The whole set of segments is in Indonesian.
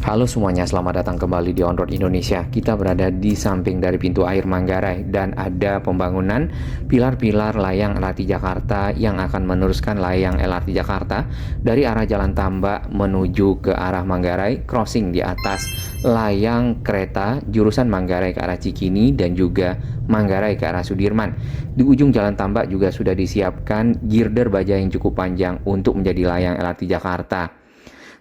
Halo semuanya, selamat datang kembali di On Road Indonesia. Kita berada di samping dari pintu air Manggarai dan ada pembangunan pilar-pilar layang LRT Jakarta yang akan meneruskan layang LRT Jakarta dari arah Jalan Tambak menuju ke arah Manggarai, crossing di atas layang kereta jurusan Manggarai ke arah Cikini dan juga Manggarai ke arah Sudirman. Di ujung Jalan Tambak juga sudah disiapkan girder baja yang cukup panjang untuk menjadi layang LRT Jakarta.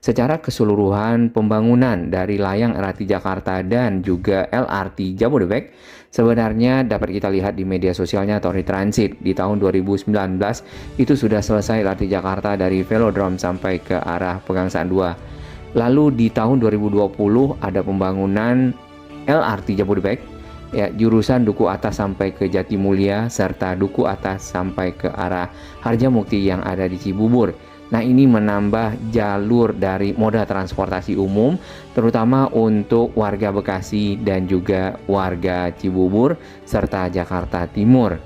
Secara keseluruhan pembangunan dari layang LRT Jakarta dan juga LRT Jabodebek sebenarnya dapat kita lihat di media sosialnya Tori Transit. Di tahun 2019 itu sudah selesai LRT Jakarta dari Velodrome sampai ke arah Pegangsaan 2. Lalu di tahun 2020 ada pembangunan LRT Jabodebek, ya, jurusan Duku Atas sampai ke Jatimulya serta Duku Atas sampai ke arah Harjamukti yang ada di Cibubur. Nah, ini menambah jalur dari moda transportasi umum terutama untuk warga Bekasi dan juga warga Cibubur serta Jakarta Timur.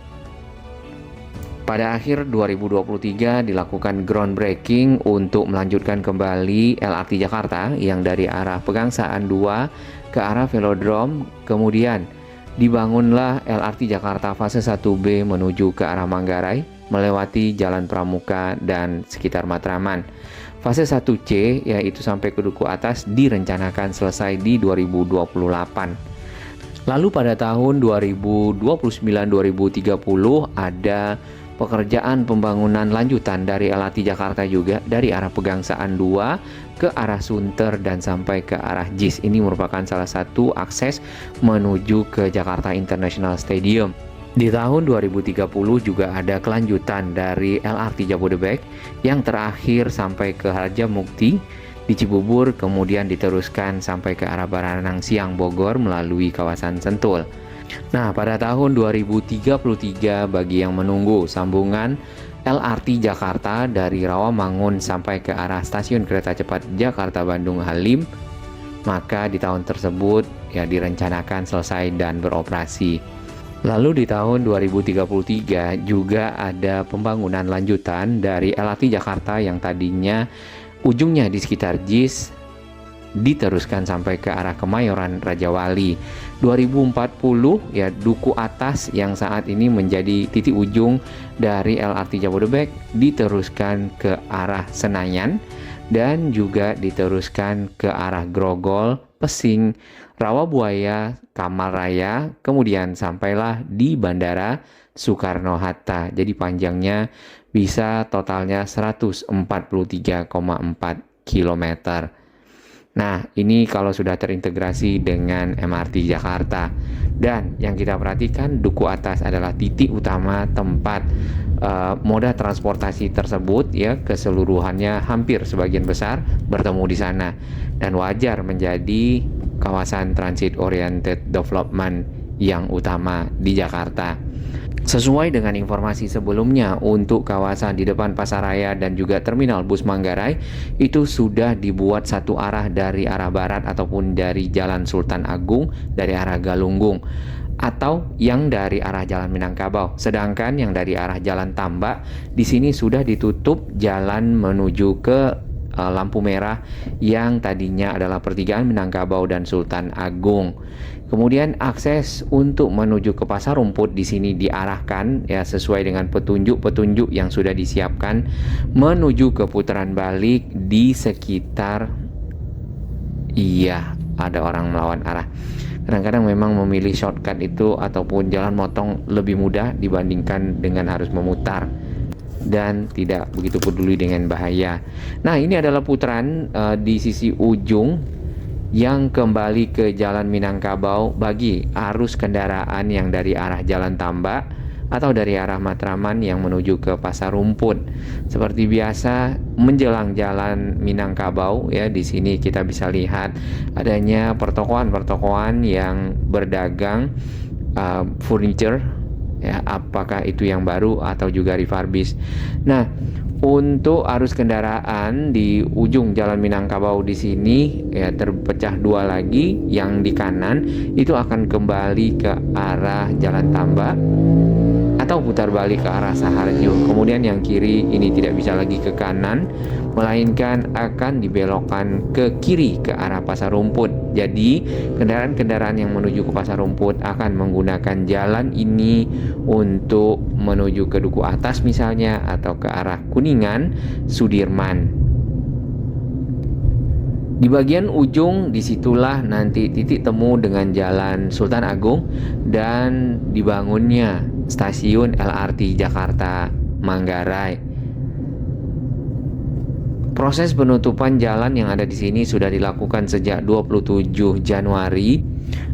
Pada akhir 2023 dilakukan groundbreaking untuk melanjutkan kembali LRT Jakarta yang dari arah Pegangsaan 2 ke arah Velodrome, kemudian dibangunlah LRT Jakarta fase 1B menuju ke arah Manggarai melewati Jalan Pramuka dan sekitar Matraman. Fase 1C yaitu sampai ke Duku Atas direncanakan selesai di 2028. Lalu pada tahun 2029-2030 ada pekerjaan pembangunan lanjutan dari LRT Jakarta juga dari arah Pegangsaan 2 ke arah Sunter dan sampai ke arah JIS. Ini merupakan salah satu akses menuju ke Jakarta International Stadium. Di tahun 2030 juga ada kelanjutan dari LRT Jabodebek yang terakhir sampai ke Harjamukti di Cibubur, kemudian diteruskan sampai ke arah Baranang Siang Bogor melalui kawasan Sentul. Nah, pada tahun 2033 bagi yang menunggu sambungan LRT Jakarta dari Rawamangun sampai ke arah stasiun kereta cepat Jakarta Bandung Halim, maka di tahun tersebut ya direncanakan selesai dan beroperasi. Lalu di tahun 2033 juga ada pembangunan lanjutan dari LRT Jakarta yang tadinya ujungnya di sekitar JIS diteruskan sampai ke arah Kemayoran Raja Wali. 2040 ya Duku Atas yang saat ini menjadi titik ujung dari LRT Jabodebek diteruskan ke arah Senayan dan juga diteruskan ke arah Grogol, Pesing, Rawabuaya, Kamal Raya, kemudian sampailah di Bandara Soekarno-Hatta. Jadi panjangnya bisa totalnya 143,4 km. Nah, ini kalau sudah terintegrasi dengan MRT Jakarta. Dan yang kita perhatikan Duku Atas adalah titik utama tempat moda transportasi tersebut ya keseluruhannya hampir sebagian besar bertemu di sana dan wajar menjadi kawasan transit oriented development yang utama di Jakarta. Sesuai dengan informasi sebelumnya, untuk kawasan di depan Pasaraya dan juga terminal bus Manggarai itu sudah dibuat satu arah dari arah barat ataupun dari Jalan Sultan Agung dari arah Galunggung atau yang dari arah Jalan Minangkabau. Sedangkan yang dari arah Jalan Tambak di sini sudah ditutup jalan menuju ke lampu merah yang tadinya adalah pertigaan Minangkabau dan Sultan Agung. Kemudian akses untuk menuju ke Pasar Rumput di sini diarahkan ya sesuai dengan petunjuk-petunjuk yang sudah disiapkan menuju ke putaran balik di sekitar ada orang melawan arah. Kadang-kadang memang memilih shortcut itu ataupun jalan motong lebih mudah dibandingkan dengan harus memutar dan tidak begitu peduli dengan bahaya. Nah, ini adalah putaran di sisi ujung yang kembali ke Jalan Minangkabau bagi arus kendaraan yang dari arah Jalan Tambak atau dari arah Matraman yang menuju ke Pasar Rumput. Seperti biasa menjelang Jalan Minangkabau ya di sini kita bisa lihat adanya pertokoan-pertokoan yang berdagang furniture ya, apakah itu yang baru atau juga refurbish. Nah, untuk arus kendaraan di ujung Jalan Minangkabau di sini ya terpecah dua lagi. Yang di kanan itu akan kembali ke arah Jalan Tambak atau putar balik ke arah Saharjo. Kemudian yang kiri ini tidak bisa lagi ke kanan, melainkan akan dibelokkan ke kiri ke arah Pasar Rumput. Jadi kendaraan-kendaraan yang menuju ke Pasar Rumput akan menggunakan jalan ini untuk menuju ke Duku Atas misalnya, atau ke arah Kuningan, Sudirman. Di bagian ujung disitulah nanti titik temu dengan Jalan Sultan Agung dan dibangunnya stasiun LRT Jakarta Manggarai. Proses penutupan jalan yang ada di sini sudah dilakukan sejak 27 Januari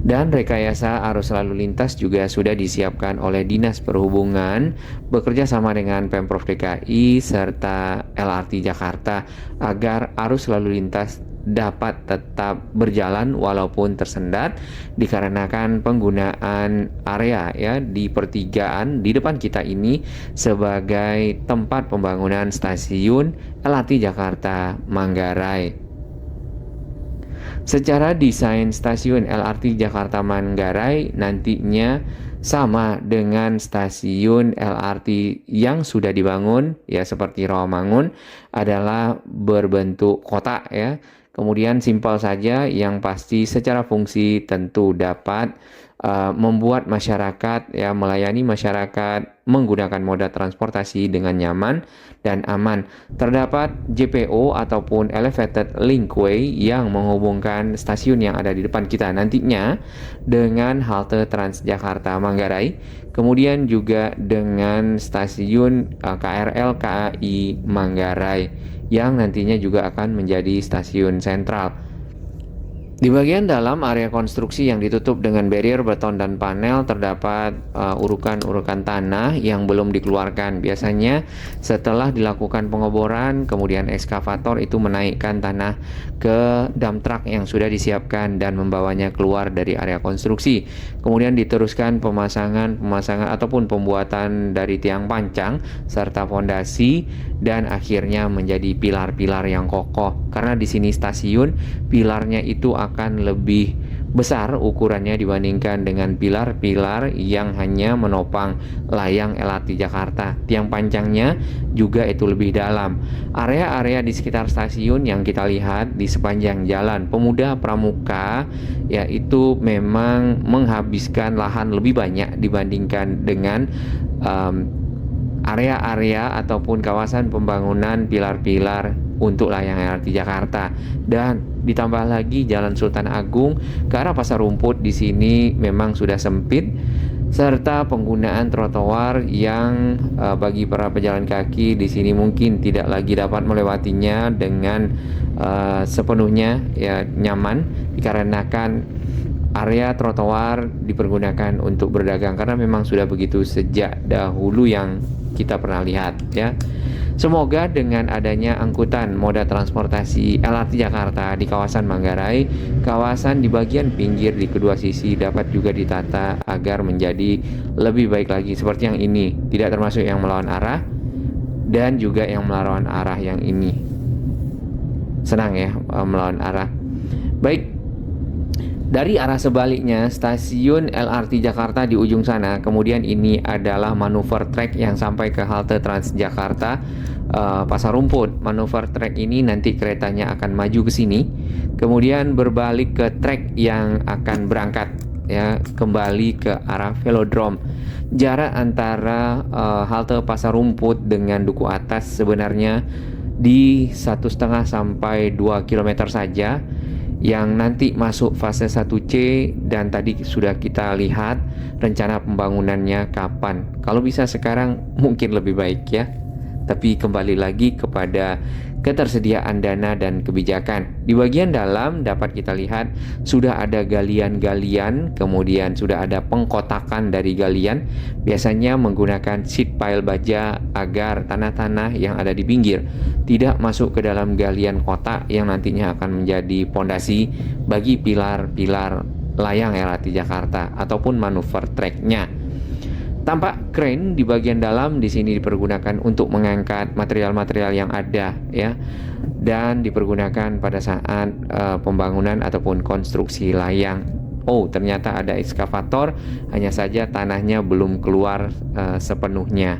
dan rekayasa arus lalu lintas juga sudah disiapkan oleh Dinas Perhubungan bekerja sama dengan Pemprov DKI serta LRT Jakarta agar arus lalu lintas dapat tetap berjalan walaupun tersendat dikarenakan penggunaan area ya di pertigaan di depan kita ini sebagai tempat pembangunan stasiun LRT Jakarta Manggarai. Secara desain stasiun LRT Jakarta Manggarai nantinya sama dengan stasiun LRT yang sudah dibangun ya seperti Rawamangun adalah berbentuk kotak ya. Kemudian simpel saja, yang pasti secara fungsi tentu dapat membuat masyarakat ya melayani masyarakat menggunakan moda transportasi dengan nyaman dan aman. Terdapat JPO ataupun Elevated Linkway yang menghubungkan stasiun yang ada di depan kita nantinya dengan halte Transjakarta Manggarai, kemudian juga dengan stasiun KRL KAI Manggarai yang nantinya juga akan menjadi stasiun sentral. Di bagian dalam area konstruksi yang ditutup dengan barrier beton dan panel terdapat urukan-urukan tanah yang belum dikeluarkan. Biasanya setelah dilakukan pengeboran, kemudian ekskavator itu menaikkan tanah ke dump truck yang sudah disiapkan dan membawanya keluar dari area konstruksi. Kemudian diteruskan pemasangan ataupun pembuatan dari tiang pancang serta fondasi dan akhirnya menjadi pilar-pilar yang kokoh. Karena di sini stasiun, pilarnya itu akan lebih besar ukurannya dibandingkan dengan pilar-pilar yang hanya menopang layang LRT Jakarta. Tiang pancangnya juga itu lebih dalam. Area-area di sekitar stasiun yang kita lihat di sepanjang Jalan Pemuda Pramuka yaitu memang menghabiskan lahan lebih banyak dibandingkan dengan area-area ataupun kawasan pembangunan pilar-pilar untuk layang LRT Jakarta. Dan ditambah lagi Jalan Sultan Agung ke arah Pasar Rumput di sini memang sudah sempit, serta penggunaan trotoar yang bagi para pejalan kaki di sini mungkin tidak lagi dapat melewatinya dengan sepenuhnya ya nyaman dikarenakan area trotoar dipergunakan untuk berdagang karena memang sudah begitu sejak dahulu yang kita pernah lihat ya. Semoga dengan adanya angkutan moda transportasi LRT Jakarta di kawasan Manggarai, kawasan di bagian pinggir di kedua sisi dapat juga ditata agar menjadi lebih baik lagi seperti yang ini, tidak termasuk yang melawan arah dan juga yang melawan arah yang ini. Senang ya melawan arah. Baik. Dari arah sebaliknya, stasiun LRT Jakarta di ujung sana, kemudian ini adalah manuver track yang sampai ke halte Transjakarta Pasar Rumput. Manuver track ini nanti keretanya akan maju ke sini, kemudian berbalik ke track yang akan berangkat ya kembali ke arah velodrome. Jarak antara halte Pasar Rumput dengan Duku Atas sebenarnya di 1,5 sampai 2 km saja, yang nanti masuk fase 1C dan tadi sudah kita lihat rencana pembangunannya kapan. Kalau bisa sekarang mungkin lebih baik ya. Tapi kembali lagi kepada ketersediaan dana dan kebijakan. Di bagian dalam dapat kita lihat sudah ada galian-galian, kemudian sudah ada pengkotakan dari galian, biasanya menggunakan sheet pile baja agar tanah-tanah yang ada di pinggir tidak masuk ke dalam galian kotak yang nantinya akan menjadi pondasi bagi pilar-pilar layang LRT Jakarta ataupun manuver track-nya. Tampak crane di bagian dalam di sini dipergunakan untuk mengangkat material-material yang ada ya, dan dipergunakan pada saat pembangunan ataupun konstruksi layang. oh ternyata ada ekskavator, hanya saja tanahnya belum keluar sepenuhnya.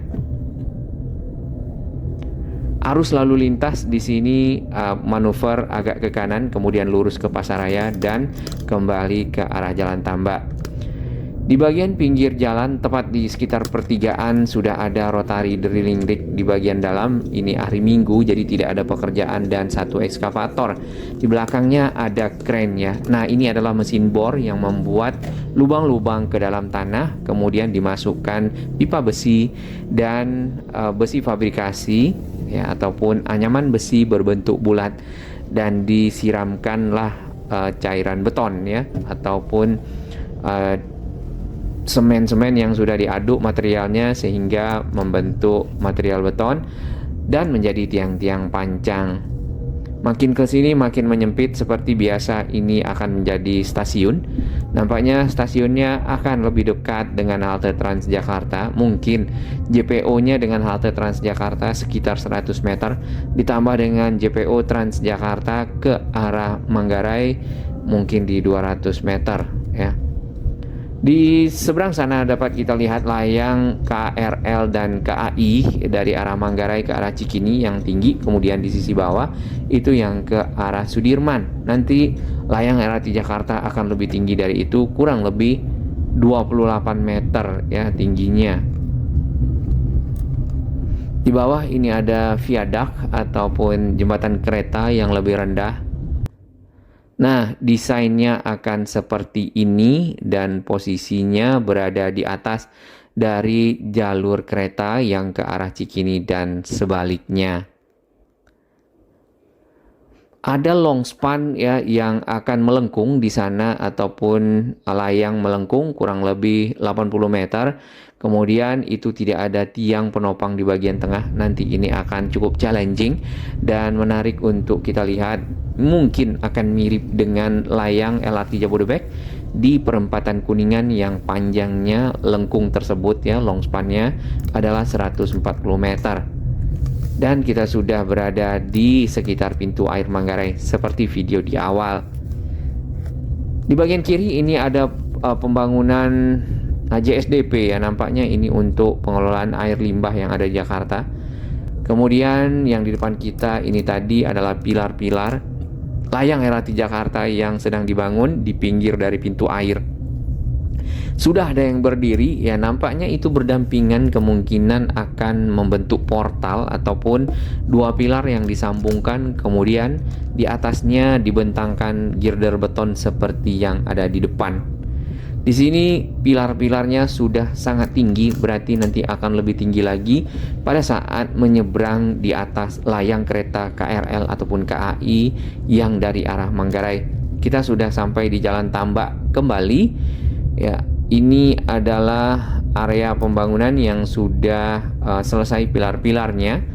Arus lalu lintas di sini manuver agak ke kanan, kemudian lurus ke Pasaraya dan kembali ke arah Jalan Tambak. Di bagian pinggir jalan, tepat di sekitar pertigaan, sudah ada rotary drilling rig di bagian dalam. Ini hari Minggu, jadi tidak ada pekerjaan, dan satu ekskavator. Di belakangnya ada kren ya. Nah, ini adalah mesin bor yang membuat lubang-lubang ke dalam tanah, kemudian dimasukkan pipa besi dan besi fabrikasi ya, ataupun anyaman besi berbentuk bulat, dan disiramkanlah cairan beton ya, ataupun semen-semen yang sudah diaduk materialnya sehingga membentuk material beton dan menjadi tiang-tiang pancang. Makin ke sini makin menyempit. Seperti biasa ini akan menjadi stasiun. Nampaknya stasiunnya akan lebih dekat dengan halte Transjakarta. Mungkin JPO-nya dengan halte Transjakarta sekitar 100 meter, ditambah dengan JPO Transjakarta ke arah Manggarai mungkin di 200 meter ya. Di seberang sana dapat kita lihat layang KRL dan KAI dari arah Manggarai ke arah Cikini yang tinggi, kemudian di sisi bawah itu yang ke arah Sudirman. Nanti layang LRT Jakarta akan lebih tinggi dari itu, kurang lebih 28 meter ya tingginya. Di bawah ini ada viadak ataupun jembatan kereta yang lebih rendah. Nah, desainnya akan seperti ini dan posisinya berada di atas dari jalur kereta yang ke arah Cikini dan sebaliknya. Ada long span ya yang akan melengkung di sana, ataupun layang melengkung kurang lebih 80 meter. Kemudian itu tidak ada tiang penopang di bagian tengah. Nanti ini akan cukup challenging dan menarik untuk kita lihat. Mungkin akan mirip dengan layang LRT Jabodebek di perempatan Kuningan yang panjangnya lengkung tersebut ya, long span-nya adalah 140 meter. Dan kita sudah berada di sekitar pintu air Manggarai seperti video di awal. Di bagian kiri ini ada pembangunan JSDP ya, nampaknya ini untuk pengelolaan air limbah yang ada di Jakarta. Kemudian yang di depan kita ini tadi adalah pilar-pilar layang LRT Jakarta yang sedang dibangun di pinggir dari pintu air. Sudah ada yang berdiri ya, nampaknya itu berdampingan, kemungkinan akan membentuk portal ataupun dua pilar yang disambungkan, kemudian di atasnya dibentangkan girder beton seperti yang ada di depan. Di sini pilar-pilarnya sudah sangat tinggi, berarti nanti akan lebih tinggi lagi pada saat menyeberang di atas layang kereta KRL ataupun KAI yang dari arah Manggarai. Kita sudah sampai di Jalan Tambak kembali ya. Ini adalah area pembangunan yang sudah selesai pilar-pilarnya.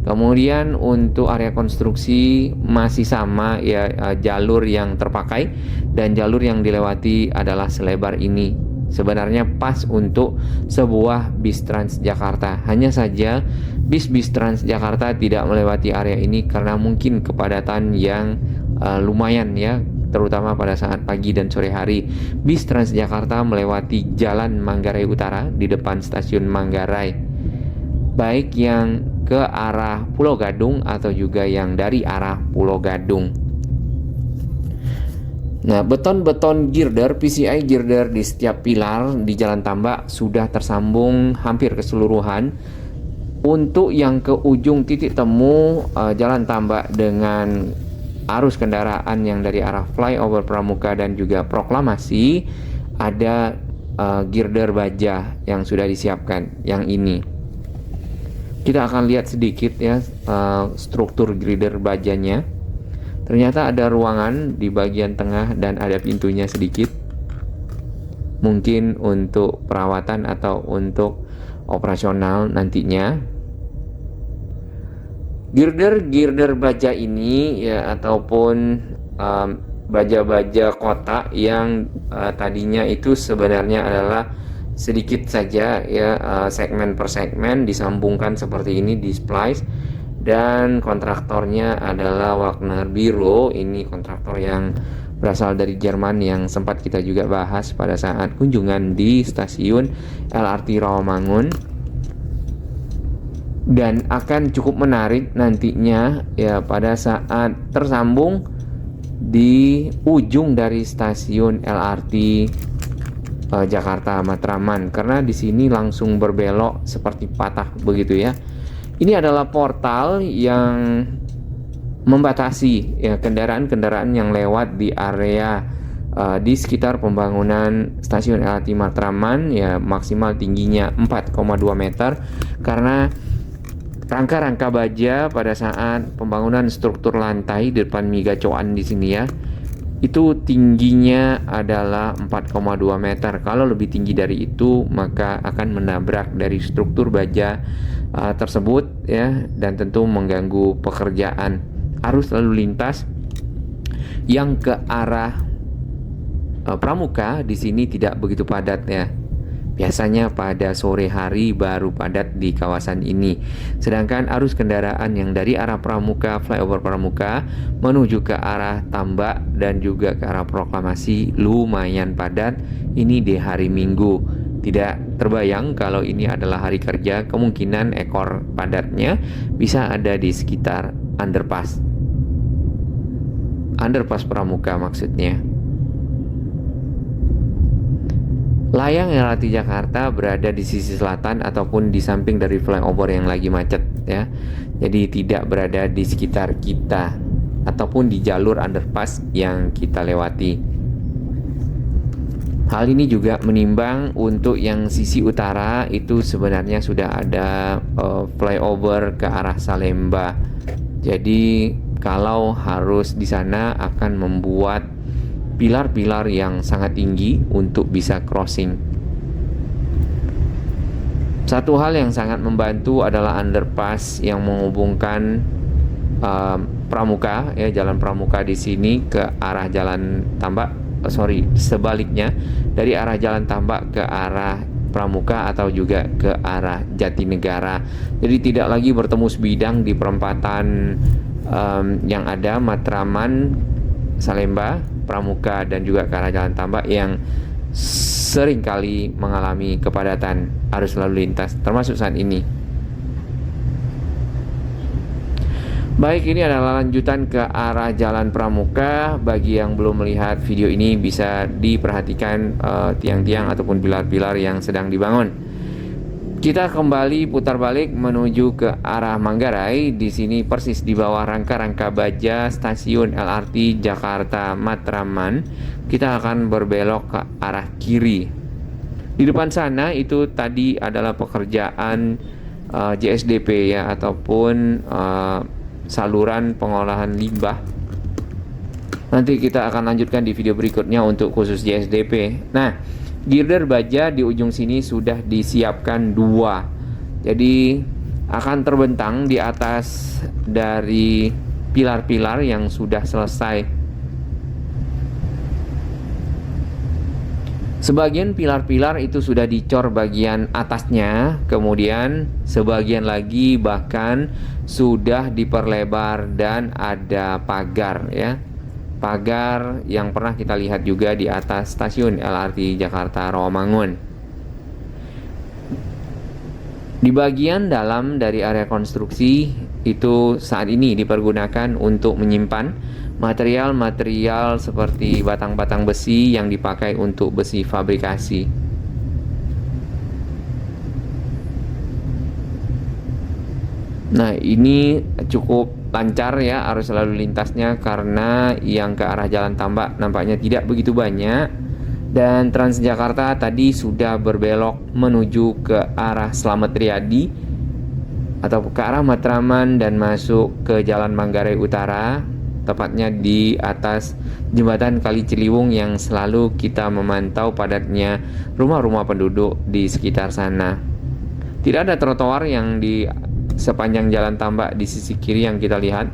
Kemudian untuk area konstruksi masih sama ya, jalur yang terpakai dan jalur yang dilewati adalah selebar ini. Sebenarnya pas untuk sebuah bis Transjakarta. Hanya saja bis-bis Transjakarta tidak melewati area ini karena mungkin kepadatan yang lumayan ya, terutama pada saat pagi dan sore hari. Bis Transjakarta melewati Jalan Manggarai Utara di depan stasiun Manggarai, baik yang ke arah Pulau Gadung atau juga yang dari arah Pulau Gadung. Nah, beton-beton girder, PCI girder di setiap pilar di Jalan Tambak sudah tersambung hampir keseluruhan. Untuk yang ke ujung titik temu Jalan Tambak dengan arus kendaraan yang dari arah flyover Pramuka dan juga Proklamasi, ada girder baja yang sudah disiapkan. Yang ini kita akan lihat sedikit ya struktur girder bajanya. Ternyata ada ruangan di bagian tengah dan ada pintunya sedikit, mungkin untuk perawatan atau untuk operasional nantinya. Girder baja ini ya, ataupun baja-baja kotak yang tadinya itu sebenarnya adalah sedikit saja ya, segmen per segmen disambungkan seperti ini di splice, dan kontraktornya adalah Wagner Biro. Ini kontraktor yang berasal dari Jerman yang sempat kita juga bahas pada saat kunjungan di stasiun LRT Rawamangun. Dan akan cukup menarik nantinya ya pada saat tersambung di ujung dari stasiun LRT Jakarta Matraman, karena di sini langsung berbelok seperti patah begitu ya. Ini adalah portal yang membatasi ya kendaraan-kendaraan yang lewat di area di sekitar pembangunan stasiun LRT Matraman ya, maksimal tingginya 4,2 meter karena rangka-rangka baja pada saat pembangunan struktur lantai di depan Migacoan di sini ya, itu tingginya adalah 4,2 meter. Kalau lebih tinggi dari itu maka akan menabrak dari struktur baja tersebut ya, dan tentu mengganggu pekerjaan arus lalu lintas yang ke arah Pramuka. Di sini tidak begitu padat ya. Biasanya pada sore hari baru padat di kawasan ini. Sedangkan arus kendaraan yang dari arah Pramuka, flyover Pramuka menuju ke arah Tambak dan juga ke arah Proklamasi lumayan padat. Ini di hari Minggu. Tidak terbayang kalau ini adalah hari kerja, kemungkinan ekor padatnya bisa ada di sekitar underpass Pramuka maksudnya. Layang LRT Jakarta berada di sisi selatan ataupun di samping dari flyover yang lagi macet ya. Jadi tidak berada di sekitar kita ataupun di jalur underpass yang kita lewati. Hal ini juga menimbang untuk yang sisi utara itu sebenarnya sudah ada flyover ke arah Salemba. Jadi kalau harus di sana akan membuat pilar-pilar yang sangat tinggi untuk bisa crossing. Satu hal yang sangat membantu adalah underpass yang menghubungkan Pramuka ya, jalan Pramuka di sini ke arah jalan Tambak, sebaliknya dari arah jalan Tambak ke arah Pramuka atau juga ke arah Jatinegara. Jadi tidak lagi bertemu sebidang di perempatan yang ada Matraman, Salemba, Pramuka dan juga ke arah jalan Tambak yang seringkali mengalami kepadatan arus lalu lintas termasuk saat ini. Baik, ini adalah lanjutan ke arah jalan Pramuka. Bagi yang belum melihat video ini bisa diperhatikan tiang-tiang ataupun pilar-pilar yang sedang dibangun. Kita kembali putar balik menuju ke arah Manggarai. Di sini persis di bawah rangka-rangka baja stasiun LRT Jakarta Matraman. Kita akan berbelok ke arah kiri. Di depan sana itu tadi adalah pekerjaan JSDP ya, ataupun saluran pengolahan limbah. Nanti kita akan lanjutkan di video berikutnya untuk khusus JSDP. Nah, girder baja di ujung sini sudah disiapkan 2. Jadi akan terbentang di atas dari pilar-pilar yang sudah selesai. Sebagian pilar-pilar itu sudah dicor bagian atasnya, kemudian sebagian lagi bahkan sudah diperlebar dan ada pagar ya. Pagar yang pernah kita lihat juga di atas stasiun LRT Jakarta Rawamangun. Di bagian dalam dari area konstruksi itu saat ini dipergunakan untuk menyimpan material-material seperti batang-batang besi yang dipakai untuk besi fabrikasi. Nah, ini cukup lancar ya arus lalu lintasnya karena yang ke arah Jalan Tambak nampaknya tidak begitu banyak, dan Transjakarta tadi sudah berbelok menuju ke arah Slamet Riyadi atau ke arah Matraman dan masuk ke Jalan Manggarai Utara, tepatnya di atas jembatan Kali Ciliwung yang selalu kita memantau padatnya rumah-rumah penduduk di sekitar sana. Tidak ada trotoar yang di sepanjang Jalan Tambak di sisi kiri yang kita lihat,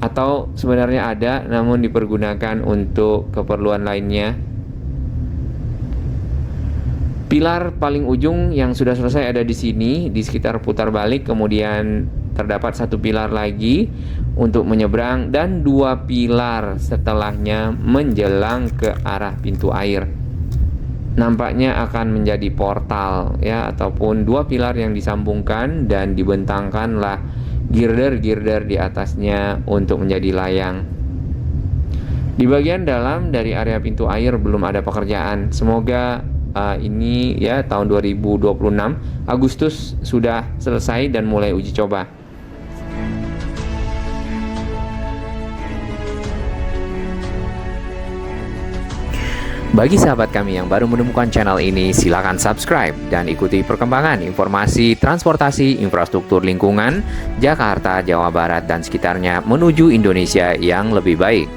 atau sebenarnya ada namun dipergunakan untuk keperluan lainnya. Pilar paling ujung yang sudah selesai ada di sini di sekitar putar balik, kemudian terdapat 1 pilar lagi untuk menyeberang dan 2 pilar setelahnya menjelang ke arah pintu air. Nampaknya akan menjadi portal ya, ataupun 2 pilar yang disambungkan dan dibentangkanlah girder-girder di atasnya untuk menjadi layang. Di bagian dalam dari area pintu air belum ada pekerjaan. Semoga ini ya tahun 2026 Agustus sudah selesai dan mulai uji coba. Bagi sahabat kami yang baru menemukan channel ini, silakan subscribe dan ikuti perkembangan informasi transportasi infrastruktur lingkungan Jakarta, Jawa Barat, dan sekitarnya menuju Indonesia yang lebih baik.